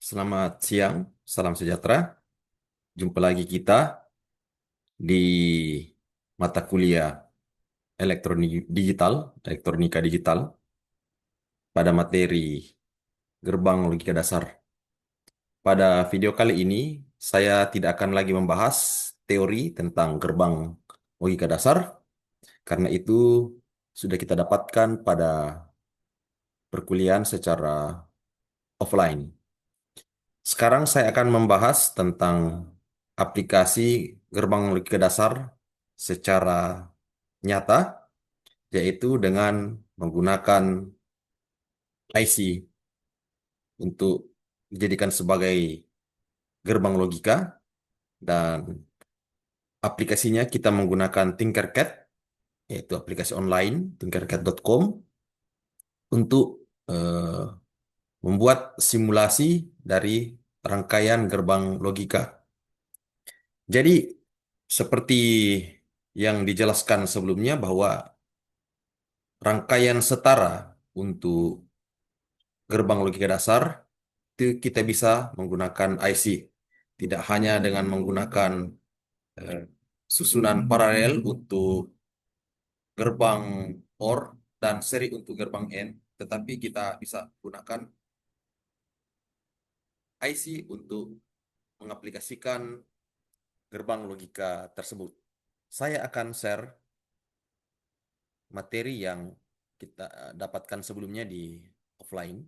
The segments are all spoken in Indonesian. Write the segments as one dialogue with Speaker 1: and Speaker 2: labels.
Speaker 1: Selamat siang, salam sejahtera. Jumpa lagi kita di mata kuliah elektronika digital pada materi gerbang logika dasar. Pada video kali ini, saya tidak akan lagi membahas teori tentang gerbang logika dasar, karena itu sudah kita dapatkan pada perkuliahan secara offline. Sekarang saya akan membahas tentang aplikasi gerbang logika dasar secara nyata, yaitu dengan menggunakan IC untuk dijadikan sebagai gerbang logika, dan aplikasinya kita menggunakan Tinkercad, yaitu aplikasi online tinkercad.com untuk eh, membuat simulasi dari rangkaian gerbang logika. Jadi, seperti yang dijelaskan sebelumnya bahwa rangkaian setara untuk gerbang logika dasar itu kita bisa menggunakan IC. Tidak hanya dengan menggunakan eh, susunan paralel untuk gerbang OR dan seri untuk gerbang N, tetapi kita bisa gunakan IC untuk mengaplikasikan gerbang logika tersebut. Saya akan share materi yang kita dapatkan sebelumnya di offline.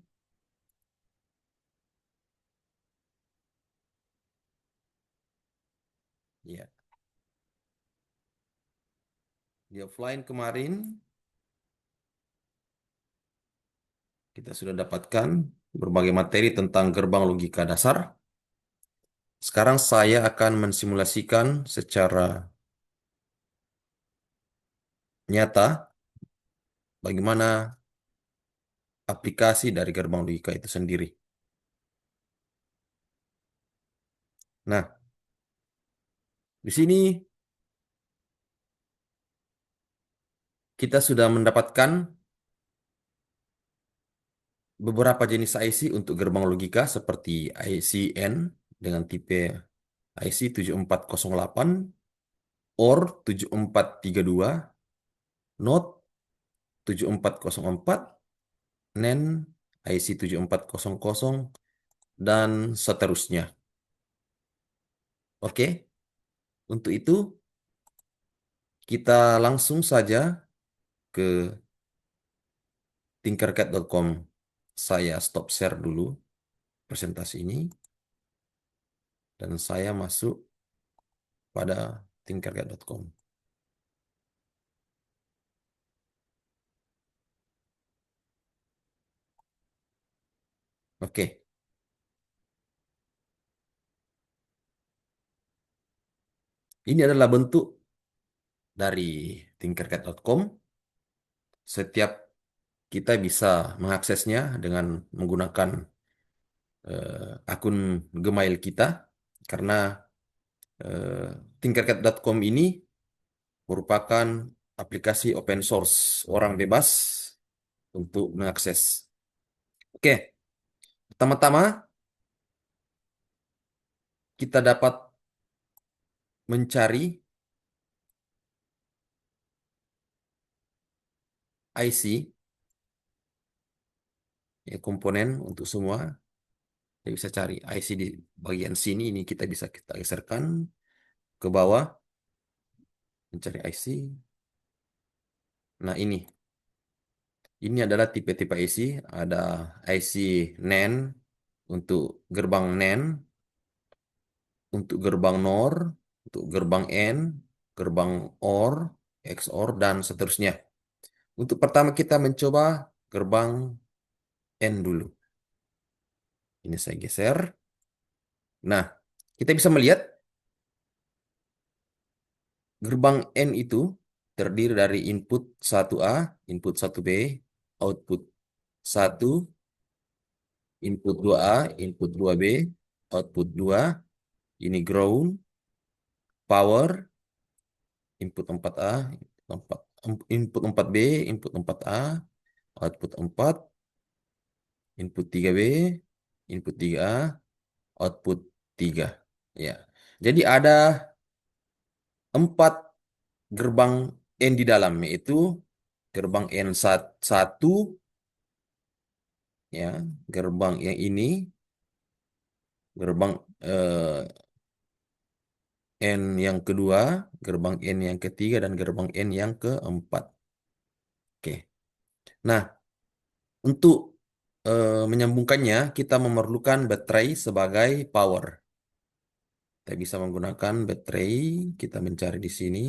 Speaker 1: Ya, di offline kemarin kita sudah dapatkan berbagai materi tentang gerbang logika dasar. Sekarang saya akan mensimulasikan secara nyata bagaimana aplikasi dari gerbang logika itu sendiri. Nah, di sini kita sudah mendapatkan beberapa jenis IC untuk gerbang logika seperti IC N dengan tipe IC 7408, OR 7432, NOT 7404, NAND IC 7400, dan seterusnya. Oke, untuk itu kita langsung saja ke tinkercad.com. Saya stop share dulu presentasi ini dan saya masuk pada tinkercad.com. Oke, ini adalah bentuk dari tinkercad.com. Setiap kita bisa mengaksesnya dengan menggunakan akun Gmail kita, karena eh, tinkercad.com ini merupakan aplikasi open source, orang bebas untuk mengakses. Oke, pertama-tama kita dapat mencari IC, ya, komponen untuk semua. Kita bisa cari IC di bagian sini, ini kita geserkan ke bawah, mencari IC. Nah, ini adalah tipe-tipe IC. Ada IC NAND untuk gerbang NAND, untuk gerbang NOR, untuk gerbang N, gerbang OR, XOR, dan seterusnya. Untuk pertama kita mencoba gerbang N dulu. Ini saya geser. Nah, kita bisa melihat gerbang N itu terdiri dari input 1A, input 1B, output 1, input 2A, input 2B, output 2, ini ground, power, input 4A, input 4B, input 4A, output 4, input 3B, input 3A, output 3. Ya. Jadi ada 4 gerbang N di dalam, yaitu gerbang N1, ya, gerbang yang ini, gerbang N yang kedua, gerbang N yang ketiga, dan gerbang N yang keempat. Oke. Nah, untuk menyambungkannya, kita memerlukan baterai sebagai power. Kita bisa menggunakan baterai, kita mencari di sini.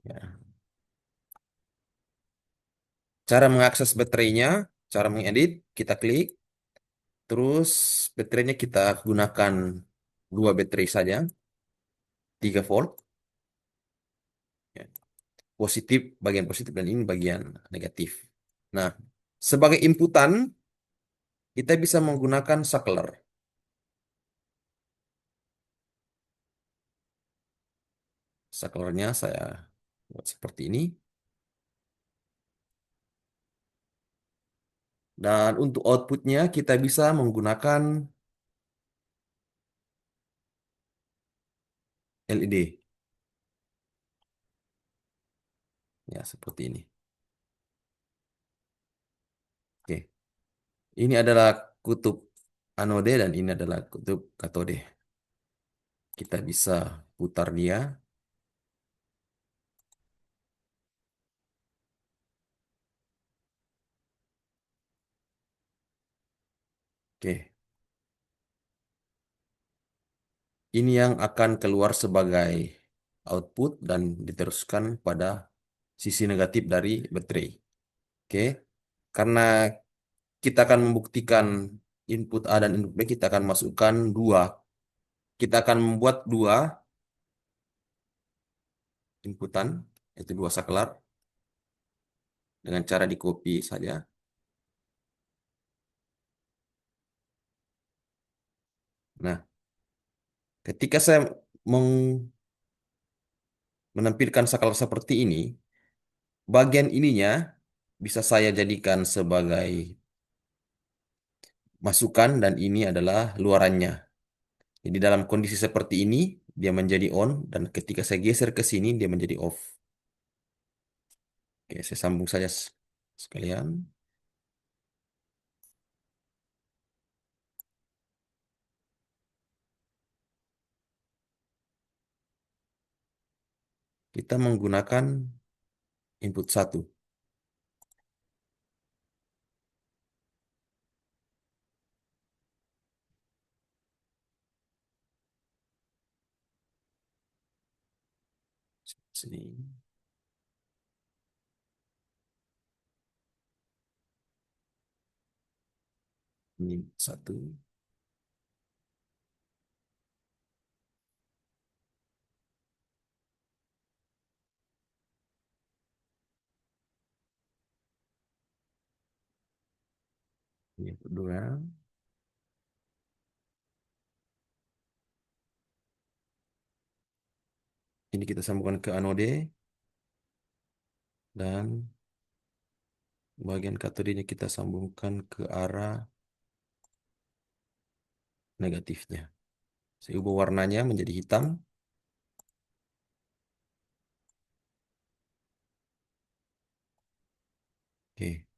Speaker 1: Ya. Cara mengakses baterainya, cara mengedit, kita klik, terus baterainya kita gunakan 2 baterai saja, 3 volt, ya. Positif, bagian positif, dan ini bagian negatif. Nah, sebagai inputan, kita bisa menggunakan saklar. Saklarnya saya buat seperti ini. Dan untuk outputnya kita bisa menggunakan LED. Ya, seperti ini. Oke. Ini adalah kutub anode dan ini adalah kutub katode. Kita bisa putar dia. Oke. Ini yang akan keluar sebagai output dan diteruskan pada sisi negatif dari baterai. Oke. Karena kita akan membuktikan input A dan input B, kita akan masukkan dua. Kita akan membuat 2 inputan, yaitu 2 saklar, dengan cara di copy saja. Nah, ketika saya menampilkan saklar seperti ini, bagian ininya bisa saya jadikan sebagai masukan dan ini adalah luarannya. Jadi dalam kondisi seperti ini dia menjadi on dan ketika saya geser ke sini dia menjadi off. Oke, saya sambung saja sekalian. Kita menggunakan input 1. Sini. Ini 1. Ini input 2. Ini kita sambungkan ke anode dan bagian katodenya kita sambungkan ke arah negatifnya. Saya ubah warnanya menjadi hitam. Oke.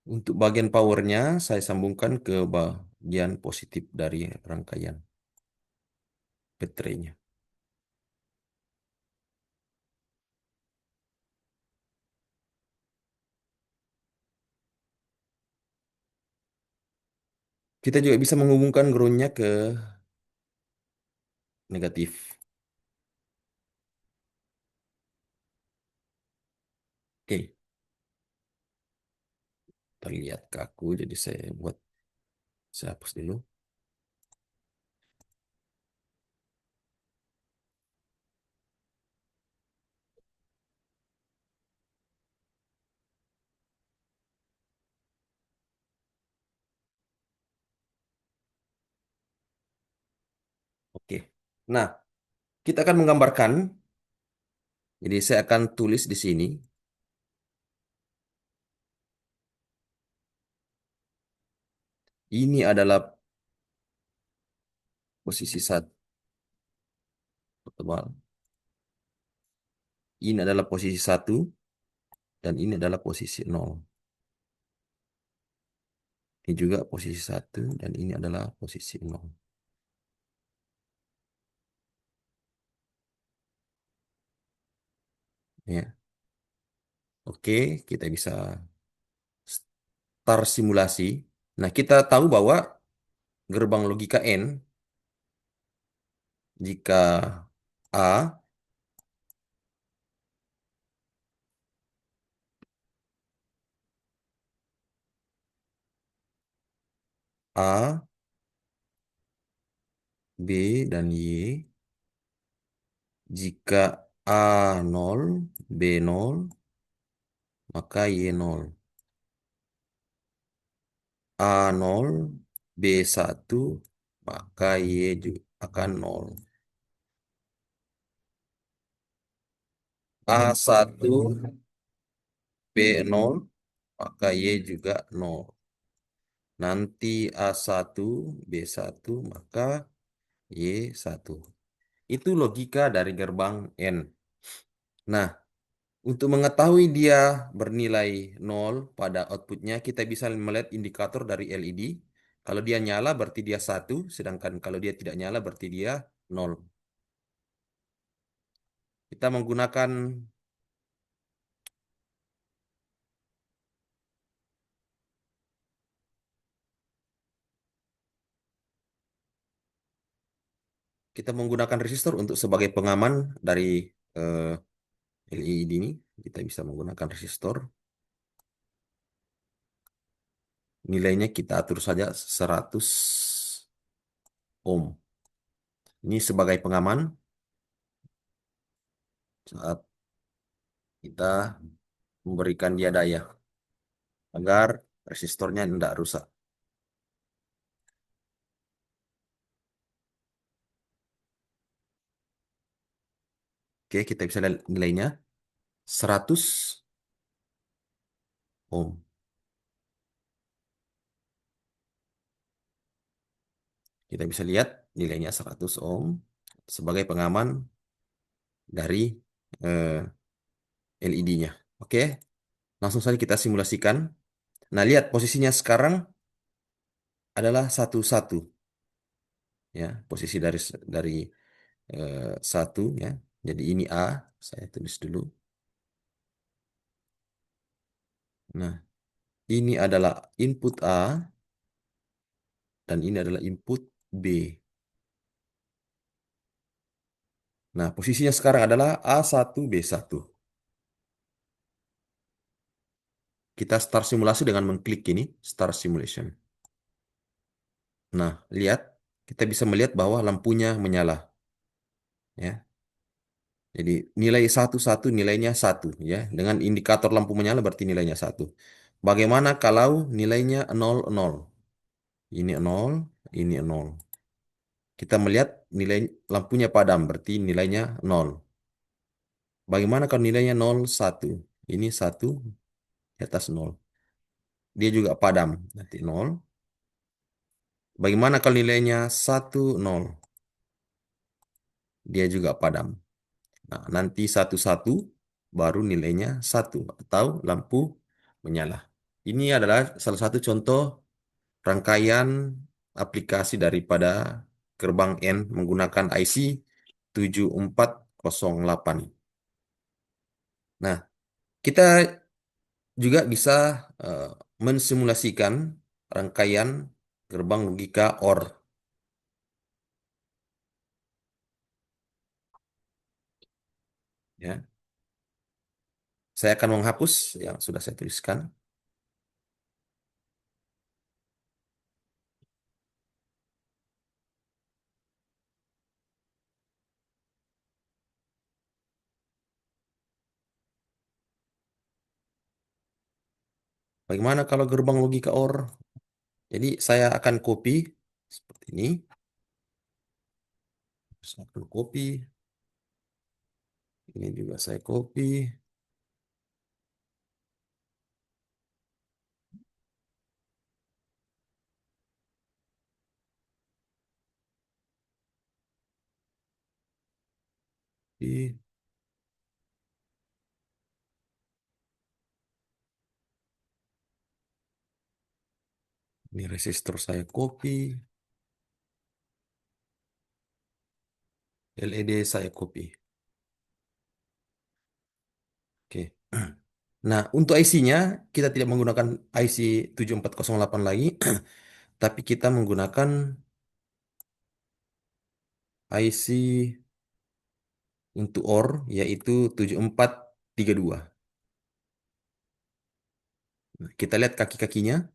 Speaker 1: Untuk bagian powernya saya sambungkan ke bagian positif dari rangkaian baterainya. Kita juga bisa menghubungkan groundnya ke negatif. Oke, terlihat kaku jadi saya hapus dulu. Oke. Nah, kita akan menggambarkan. Jadi saya akan tulis di sini. Ini adalah posisi satu tebal. Ini adalah posisi satu dan ini adalah posisi nol. Ini juga posisi satu dan ini adalah posisi nol. Ya, oke, kita bisa start simulasi. Nah, kita tahu bahwa gerbang logika N jika A A, B, dan Y. Jika A nol, B nol, maka Y nol. A nol, B satu, maka Y juga akan nol. A satu, B nol, maka Y juga nol. Nanti A satu, B satu, maka Y satu. Itu logika dari gerbang N. Nah, untuk mengetahui dia bernilai nol pada outputnya, kita bisa melihat indikator dari LED. Kalau dia nyala berarti dia satu, sedangkan kalau dia tidak nyala berarti dia nol. Kita menggunakan resistor untuk sebagai pengaman dari LED ini. Kita bisa menggunakan resistor. Nilainya kita atur saja 100 ohm. Ini sebagai pengaman saat kita memberikan dia daya agar resistornya tidak rusak. Oke, kita bisa lihat nilainya 100 ohm. Kita bisa lihat nilainya 100 ohm sebagai pengaman dari LED-nya. Oke, langsung saja kita simulasikan. Nah, lihat posisinya sekarang adalah 1-1 ya, posisi dari satu ya. Jadi ini A, saya tulis dulu. Nah, ini adalah input A dan ini adalah input B. Nah, posisinya sekarang adalah A1 B1. Kita start simulasi dengan mengklik ini, start simulation. Nah, lihat, kita bisa melihat bahwa lampunya menyala. Ya. Jadi nilai 1-1 nilainya 1 ya. Dengan indikator lampu menyala berarti nilainya 1. Bagaimana kalau nilainya 0-0? Ini 0, ini 0. Kita melihat nilai lampunya padam berarti nilainya 0. Bagaimana kalau nilainya 0-1? Ini 1 di atas 0. Dia juga padam, nanti 0. Bagaimana kalau nilainya 1-0? Dia juga padam. Nah, nanti 1-1 baru nilainya 1 atau lampu menyala. Ini adalah salah satu contoh rangkaian aplikasi daripada gerbang N menggunakan IC 7408. Nah, kita juga bisa eh, mensimulasikan rangkaian gerbang logika OR. Ya, saya akan menghapus yang sudah saya tuliskan. Bagaimana kalau gerbang logika OR? Jadi saya akan copy seperti ini. Saya akan copy. Ini juga saya copy. Ih, ini resistor saya copy, LED saya copy. Oke. Nah, untuk IC-nya kita tidak menggunakan IC 7408 lagi, tapi kita menggunakan IC untuk OR yaitu 7432. Nah, kita lihat kaki-kakinya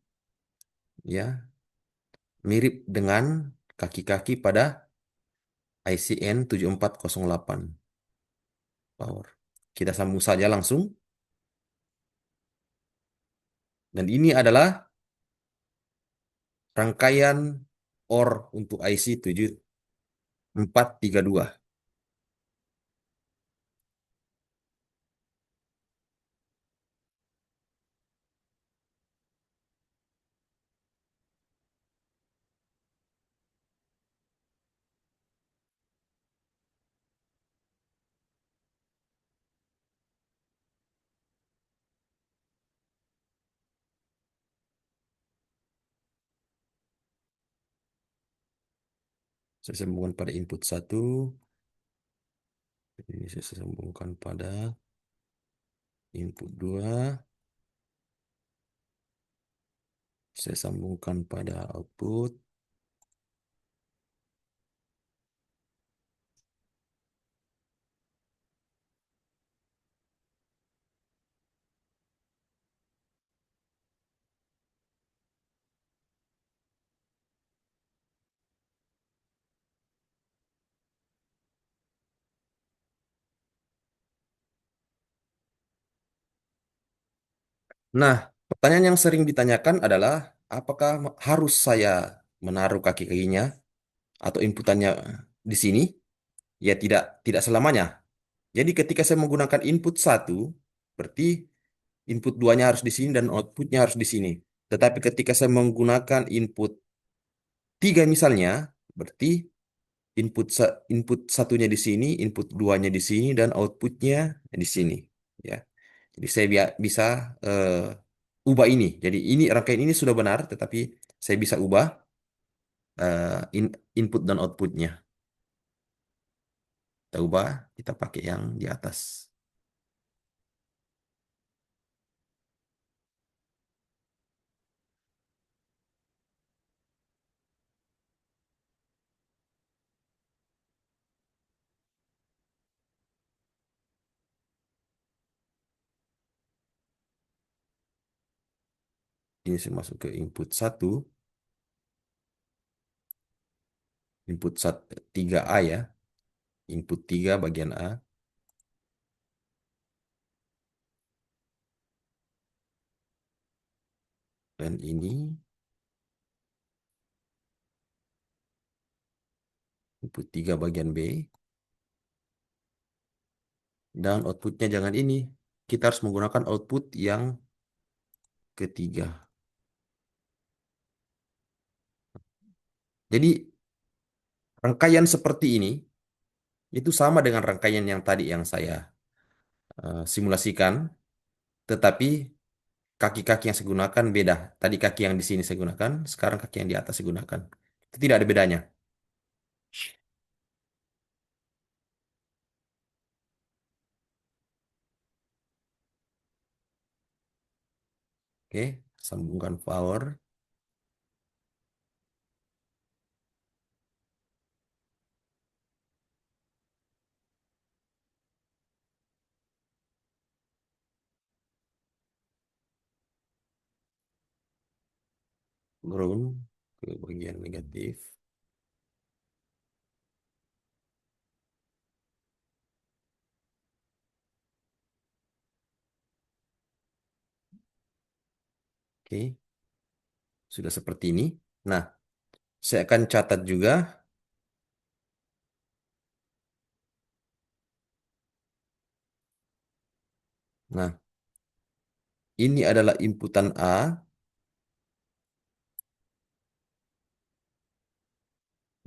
Speaker 1: ya, mirip dengan kaki-kaki pada ICN 7408 power. Kita sambung saja langsung. Dan ini adalah rangkaian OR untuk IC 7432. Saya sambungkan pada input 1. Ini saya sambungkan pada input 2. Saya sambungkan pada output. Nah, pertanyaan yang sering ditanyakan adalah apakah harus saya menaruh kaki-kakinya atau inputannya di sini? Ya tidak, tidak selamanya. Jadi ketika saya menggunakan input 1, berarti input 2-nya harus di sini dan outputnya harus di sini. Tetapi ketika saya menggunakan input 3 misalnya, berarti input satunya di sini, input 2-nya di sini dan outputnya di sini. Ya. Jadi saya bisa ubah ini. Jadi ini rangkaian ini sudah benar, tetapi saya bisa ubah input dan outputnya. Kita ubah, kita pakai yang di atas. Ini saya masuk ke input 1, input 3A ya, input 3 bagian A, dan ini input 3 bagian B, dan outputnya jangan ini. Kita harus menggunakan output yang ketiga. Jadi rangkaian seperti ini itu sama dengan rangkaian yang tadi yang saya simulasikan, tetapi kaki-kaki yang saya gunakan beda. Tadi kaki yang di sini saya gunakan, sekarang kaki yang di atas saya gunakan. Itu tidak ada bedanya. Oke, sambungkan power, ground ke bagian negatif. Oke, sudah seperti ini. Nah, saya akan catat juga. Nah, ini adalah inputan A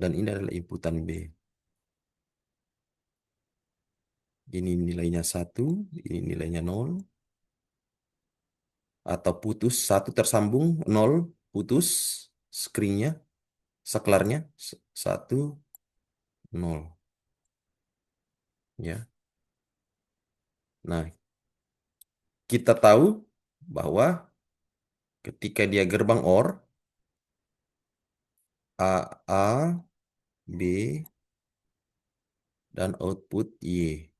Speaker 1: dan ini adalah inputan B. Ini nilainya satu, ini nilainya nol, atau putus, satu tersambung, nol putus, screennya, saklarnya, satu, nol. Ya. Nah, kita tahu bahwa ketika dia gerbang OR, A, B, dan output Y.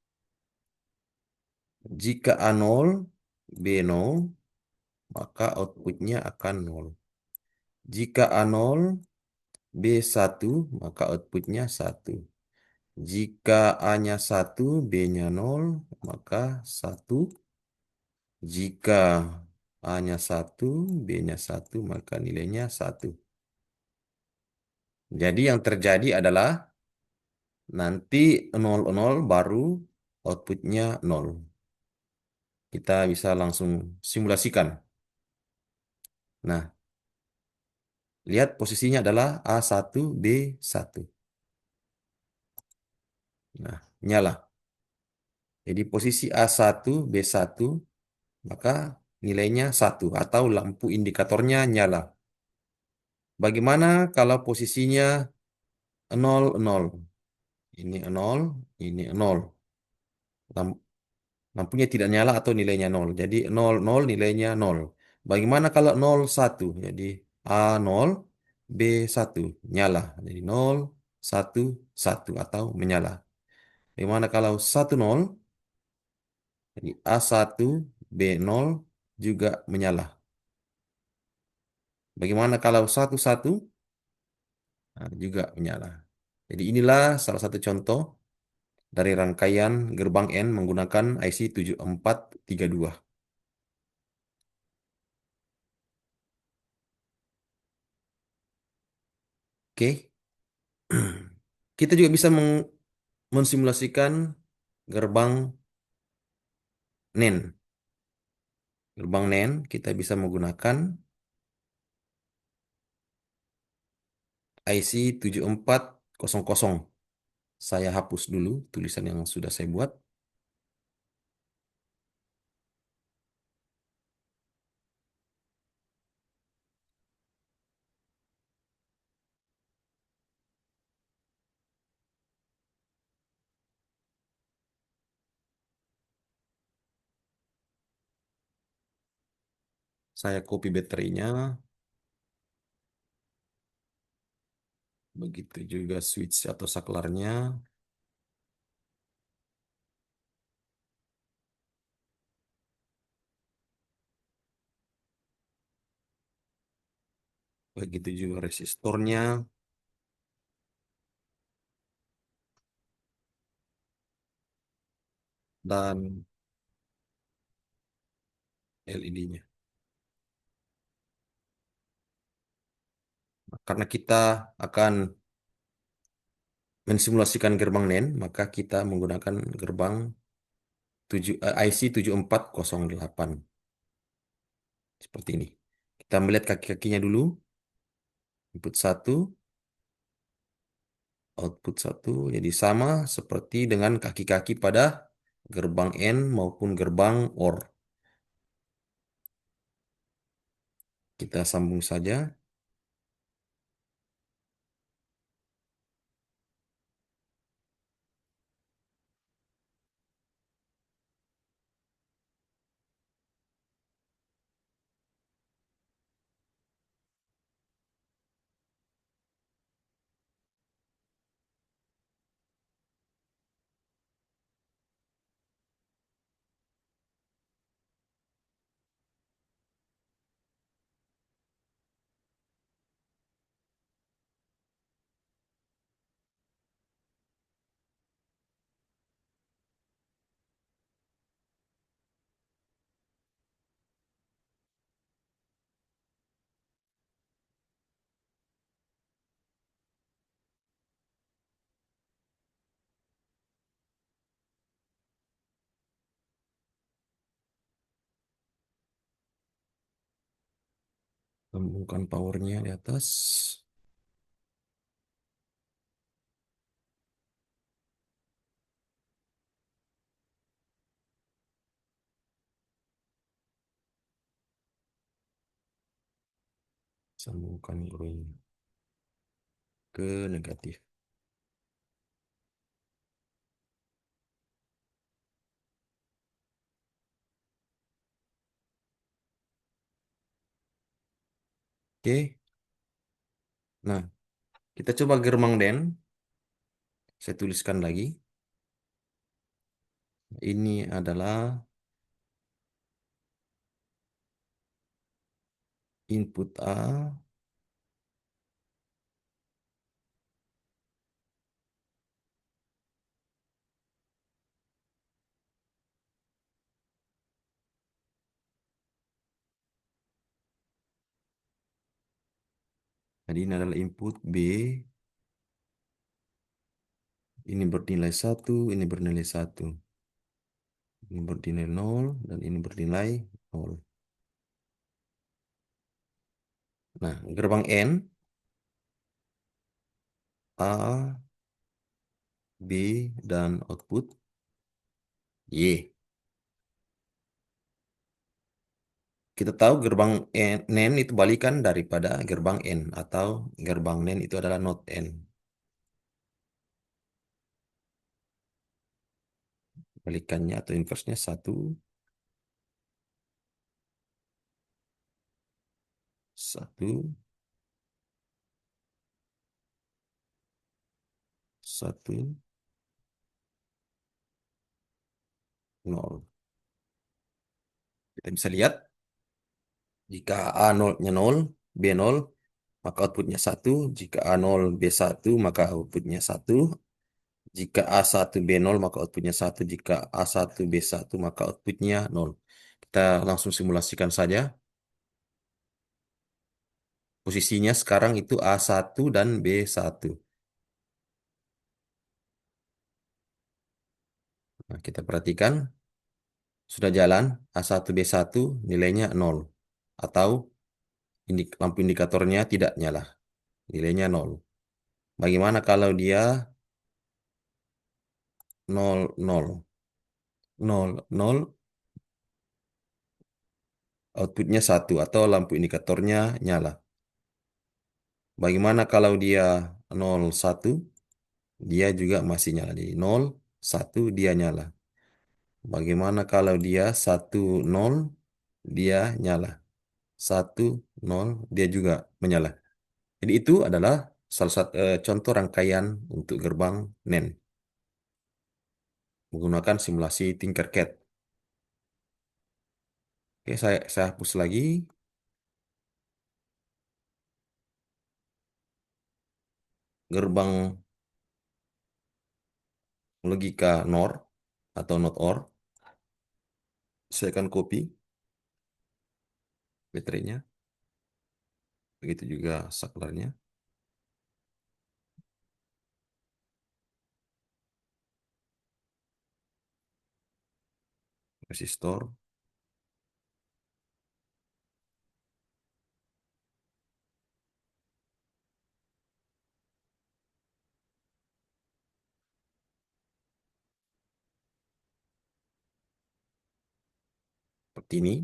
Speaker 1: Jika A nol, B nol, maka outputnya akan nol. Jika A nol, B satu, maka outputnya satu. Jika A-nya satu, B-nya nol, maka satu. Jika A-nya satu, B-nya satu, maka nilainya satu. Jadi yang terjadi adalah nanti 00 baru outputnya 0. Kita bisa langsung simulasikan. Nah, lihat posisinya adalah A1, B1. Nah, nyala. Jadi posisi A1, B1, maka nilainya 1 atau lampu indikatornya nyala. Bagaimana kalau posisinya 0, 0? Ini 0, ini 0. Lampunya tidak nyala atau nilainya 0. Jadi 0, 0 nilainya 0. Bagaimana kalau 0, 1? Jadi A0, B1 nyala. Jadi 0, 1, 1 atau menyala. Bagaimana kalau 1, 0? Jadi A1, B0 juga menyala. Bagaimana kalau 1, 1? Nah, juga menyala. Jadi inilah salah satu contoh dari rangkaian gerbang N menggunakan IC 7432. Oke. Kita juga bisa mensimulasikan gerbang NAND. Gerbang NAND kita bisa menggunakan IC 7400. Saya hapus dulu tulisan yang sudah saya buat. Saya copy baterainya. Begitu juga switch atau saklarnya. Begitu juga resistornya dan LED-nya. Karena kita akan mensimulasikan gerbang NAND, maka kita menggunakan gerbang IC 7408. Seperti ini. Kita melihat kaki-kakinya dulu. Input 1, output 1. Jadi sama seperti dengan kaki-kaki pada gerbang N maupun gerbang OR. Kita sambung saja. Sambungkan powernya di atas. Sambungkan guru ini ke negatif. Oke. Nah, kita coba gerbang den. Saya tuliskan lagi. Ini adalah input A. Jadi ini adalah input B. Ini bernilai 1, ini bernilai 1. Ini bernilai 0, dan ini bernilai 0. Nah, gerbang N, A, B, dan output Y. Kita tahu gerbang NAND itu balikan daripada gerbang N, atau gerbang NAND itu adalah not N. Balikannya atau inverse-nya 1, 1, 1, 0. Kita bisa lihat jika A0-nya 0, B0, maka outputnya 1. Jika A0, B1, maka outputnya 1. Jika A1, B0, maka outputnya 1. Jika A1, B1, maka outputnya 0. Kita langsung simulasikan saja. Posisinya sekarang itu A1 dan B1. Nah, kita perhatikan sudah jalan A1, B1 nilainya 0. Atau lampu indikatornya tidak nyala. Nilainya 0. Bagaimana kalau dia 0, 0, 0, 0, outputnya 1 atau lampu indikatornya nyala. Bagaimana kalau dia 0, 1, dia juga masih nyala. Jadi 0, 1 dia nyala. Bagaimana kalau dia 1, 0, dia nyala. 1, 0, dia juga menyala. Jadi itu adalah salah satu contoh rangkaian untuk gerbang NAND menggunakan simulasi Tinkercad. Oke, saya hapus lagi. Gerbang logika NOR atau not OR. Saya akan copy baterainya. Begitu juga saklarnya. Resistor. Seperti ini.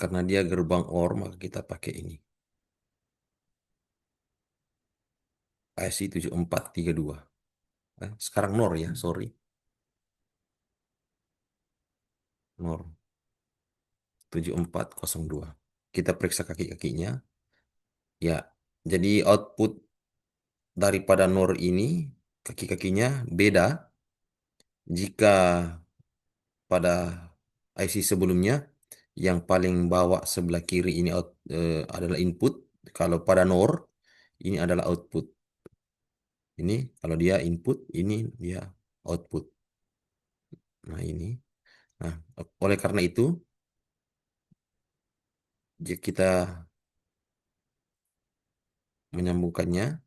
Speaker 1: Karena dia gerbang OR, maka kita pakai ini. IC 7432. Sekarang NOR ya, sorry. NOR 7402. Kita periksa kaki-kakinya. Ya, jadi output daripada NOR ini, kaki-kakinya beda. Jika pada IC sebelumnya, yang paling bawah sebelah kiri ini adalah input. Kalau pada NOR, ini adalah output. Ini kalau dia input, ini dia output. Nah ini. Nah, oleh karena itu, jika kita menyambungkannya,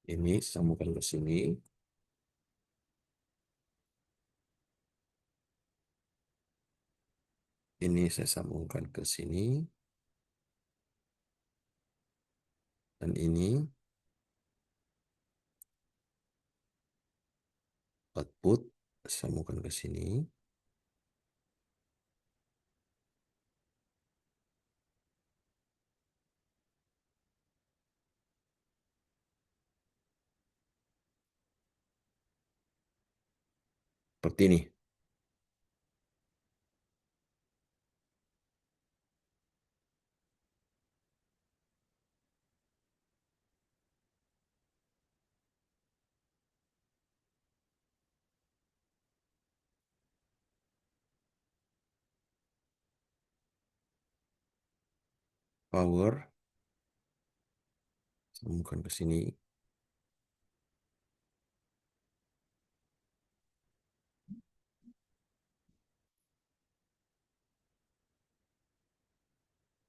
Speaker 1: ini sambungkan ke sini. Ini saya sambungkan ke sini. Dan ini output. Sambungkan ke sini. Seperti ini. Power. Sambungkan ke sini.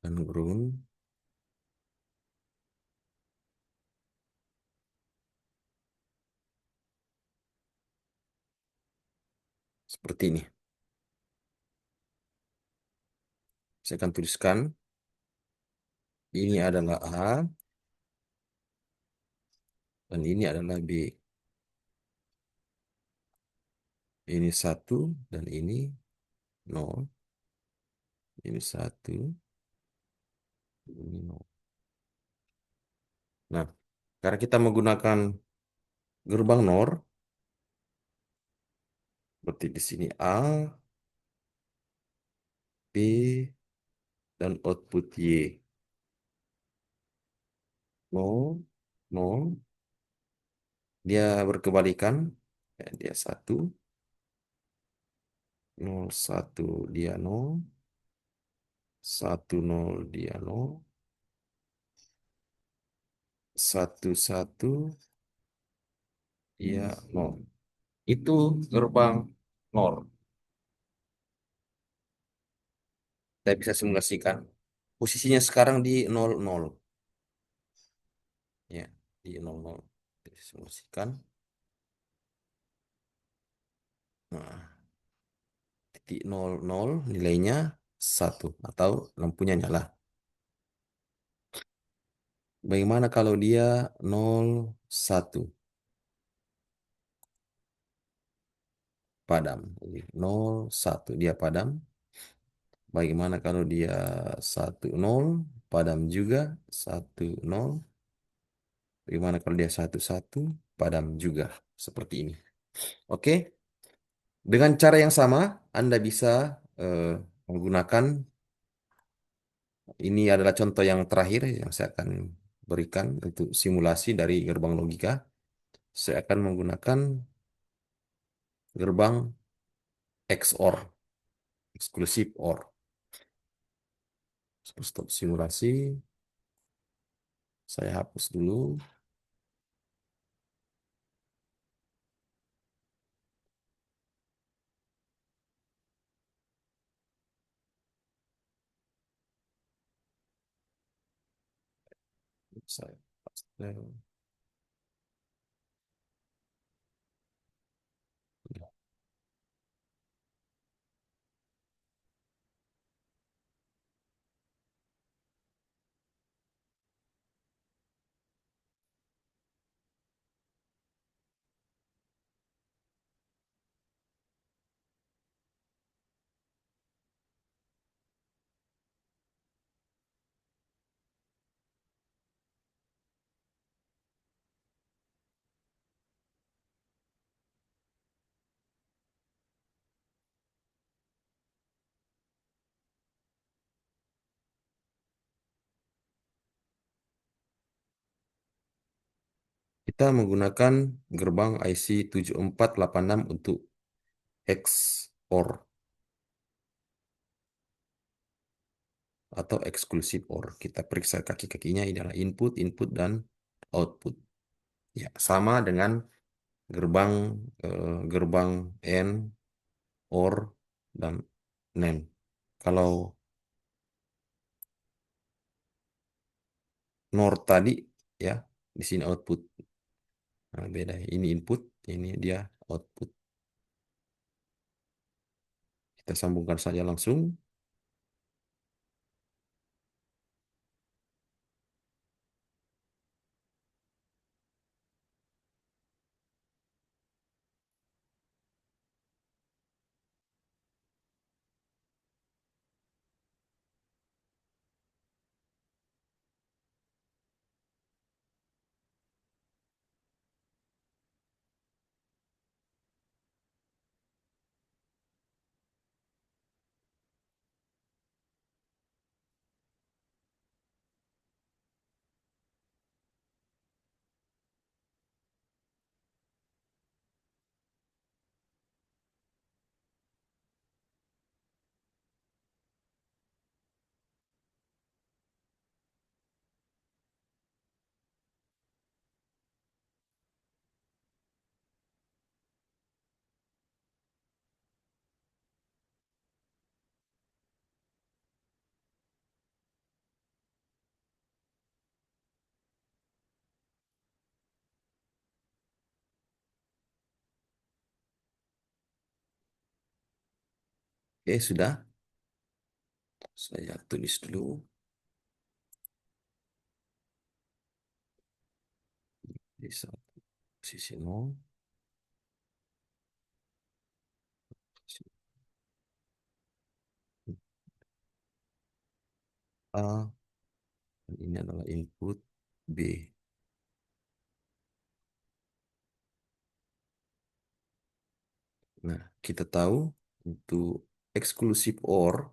Speaker 1: Dan ground. Seperti ini. Saya akan tuliskan. Ini adalah A. Dan ini adalah B. Ini 1 dan ini 0. Ini 1. Ini 0. Nah, karena kita menggunakan gerbang NOR, seperti di sini A, B, dan output Y. 0, 0. Dia berkebalikan. Ya, dia 1. 0, 1. Dia 0. 1, 0. Dia 0. 1, 1. Dia 0. Itu gerbang NOR. Kita bisa simulasikan. Posisinya sekarang di 0, 0. Ya, di 0, 0. Kita simulasikan. Nah, titik 0, 0 nilainya 1 atau lampunya nyala. Bagaimana kalau dia 0, 1 padam? Jadi 0, 1 dia padam. Bagaimana kalau dia 1, 0 padam juga? 1, 0. Bagaimana kalau dia 1, 1 padam juga? Seperti ini. Oke. Dengan cara yang sama, Anda bisa menggunakan, ini adalah contoh yang terakhir yang saya akan berikan untuk simulasi dari gerbang logika. Saya akan menggunakan gerbang XOR, eksklusif OR. Stop simulasi, saya hapus dulu. Saya hapus. Kita menggunakan gerbang IC 7486 untuk XOR atau eksklusif OR. Kita periksa kaki-kakinya, ini adalah input, input, dan output. Ya, sama dengan gerbang gerbang AND, OR, dan NAND. Kalau NOR tadi, ya, di sini output. Nah, beda. Ini input, ini dia output. Kita sambungkan saja langsung. Sudah. Saya tulis dulu. Di satu sisi nol. A. Dan ini adalah input B. Nah, kita tahu untuk exclusive OR,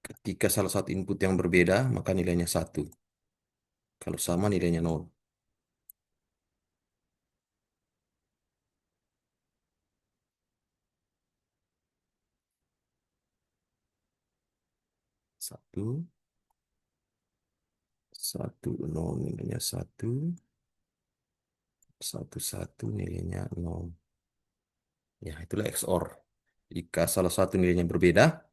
Speaker 1: ketika salah satu input yang berbeda, maka nilainya satu. Kalau sama nilainya nol. Satu, satu, nol nilainya satu, satu, satu nilainya nol. Ya, itulah XOR. Jika salah satu nilainya berbeda,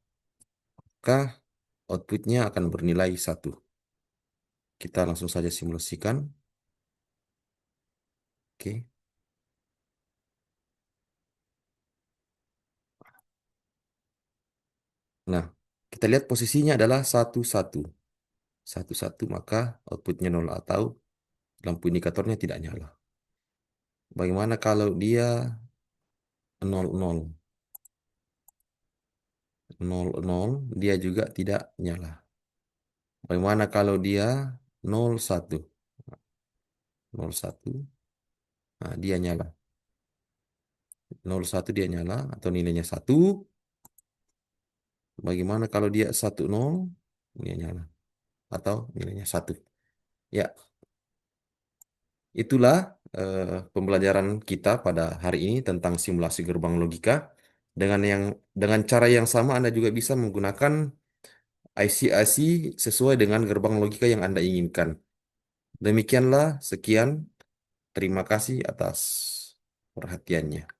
Speaker 1: maka outputnya akan bernilai satu. Kita langsung saja simulasikan. Oke. Nah, kita lihat posisinya adalah satu, satu. Satu, satu, maka outputnya nol atau lampu indikatornya tidak nyala. Bagaimana kalau dia nol, nol? Nol, nol, dia juga tidak nyala. Bagaimana kalau dia nol, satu? Nol, satu, nah dia nyala. Nol, satu dia nyala atau nilainya satu. Bagaimana kalau dia satu, nol? Dia nyala atau nilainya satu. Ya, itulah pembelajaran kita pada hari ini tentang simulasi gerbang logika. Dengan cara yang sama Anda juga bisa menggunakan IC-IC sesuai dengan gerbang logika yang Anda inginkan. Demikianlah, sekian. Terima kasih atas perhatiannya.